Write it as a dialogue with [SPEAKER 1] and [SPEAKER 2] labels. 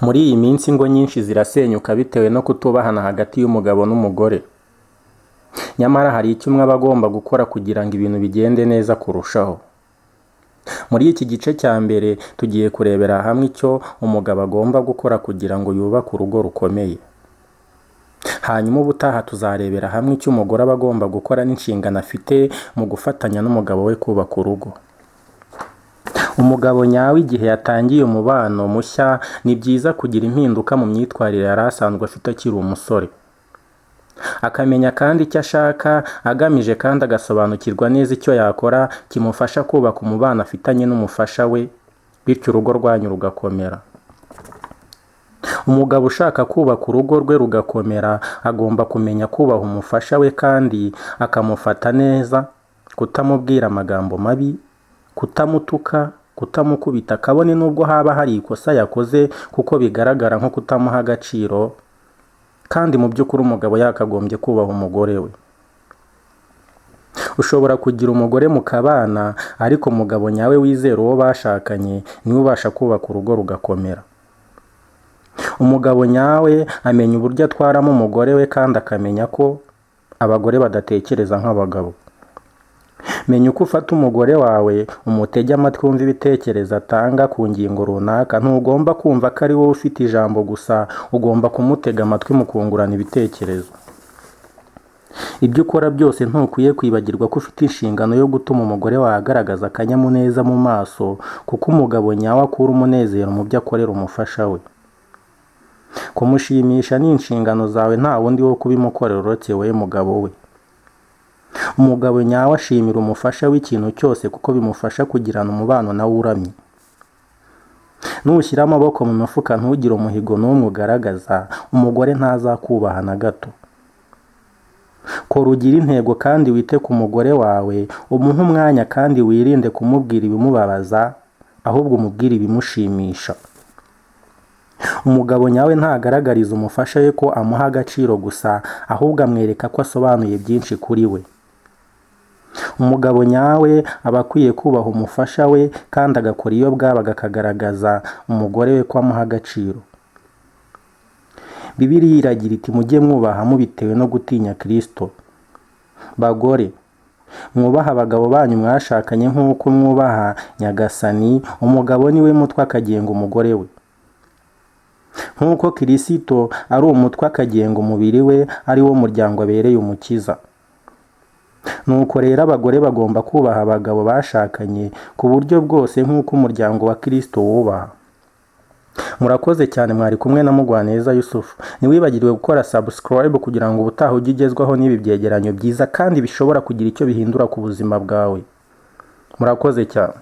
[SPEAKER 1] Muri iyi minsi ingo nyinshi zirasenyuka bitewe no kutubahana hagati y'umugabo n'umugore. Nyamara hari icyo umwe aba agomba gukora kugira ngo ibintu bigende neza kurushaho. Muri iki gice cya mbere tugiye kurebera hamwe icyo umugabo agomba gukora kugira ngo yubake urugo rukomeye. Hanyuma ubutaha tuzarebera hamwe icyo umugore aba agomba gukora n'inshingano afite mu gufatanya n'umugabo we kubaka urugo. Umugabo nyawe igihe yatangiye umubano mushya ni byiza kugira impinduka mu myitwarire yari asanzwe afite akiri umusore. Akamenya kandi icyo ashaka agamije kandi agasobanukirwa neza icyo yakora kimufasha kubaka umubano afitanye n'umufasha we, bityo urugo rwanyu rugakomera. Umugabo ushaka kubaka urugo rwe rugakomera agomba kumenya kubaha umufasha we kandi akamufata neza, kutamubwira amagambo mabi, kutamutuka, kutamukubita kabone nubwo haba hari ikosa yakoze kuko bigaragara nko kutamuha agaciro, kandi mu by'ukuri umugabo yakagombye kubaha umugore we. Ushobora kugira umugore mukabana ariko umugabo nyawe wizera uwo bashakanye niwe ubasha kubaka urugo rugakomera. Umugabo nyawe amenya uburyo atwaramo umugore we kandi akamenya ko abagore badatekereza nk'abagabo. Menya uko ufata umugore wawe umutege amatwi wumva ibitekerezo atanga ku ngingo runaka. Ntugomba kumva ko ari wowe ufite ijambo gusa, ugomba kumutega amatwi mukungurana ibitekerezo. Ibyo ukora byose ntukwiye kwibagirwa ko ufite inshingano yo gutuma umugore wawe agaragaza akanyamuneza mu maso, kuko umugabo nyawe akura umunezero mu byo akorera umufasha we. Kumushimisha ni inshingano zawe, nta wundi wo kubimukorera uretse wowe mugabo we. Umugabo nyawe ashimira umufasha w'ikintu cyose kuko bimufasha kugirana umubano nawe uramye. Nushyira amaboko mu mifuka ntugire umuhigo n'umwe ugaragaza, umugore ntazakubaha na gato. Kora ugire intego kandi wite ku mugore wawe, umuhe umwanya kandi wirinde kumubwira ibimubabaza, ahubwo umubwire ibimushimisha. Umugabo nyawe ntagaragariza umufasha we ko amuha agaciro gusa, ahubwo amwereka ko asobanuye byinshi kuri we. Umugabo nyawe aba akwiye kubaha umufasha we kandi agakora iyo bwabaga akagaragaza umugore we ko amuha agaciro. Bibiliya iragira iti mujye mwubaha mubitewe no gutinya Kristo. Bagore, mwubaha abagabo banyu mwashakanye nk'uko mwubaha Nyagasani. Umugabo niwe mutwe akagenga umugore we, nk'uko Kristo ari umutwe akagenga umubiri we, ari wo muryango abereye umukiza. Nuko rero abagore bagomba kubaha abagabo bashakanye ku buryo bwose nk'uko umuryango wa Kristo wubaha. Murakoze cyane, mwari kumwe na Mugwaneza Yusufu. Ntiwibagirwe gukora subscribe kugira ngo ubutaha ujye ugezwaho n'ibi byegeranyo byiza kandi bishobora kugira icyo bihindura ku buzima bwawe. Murakoze cyane.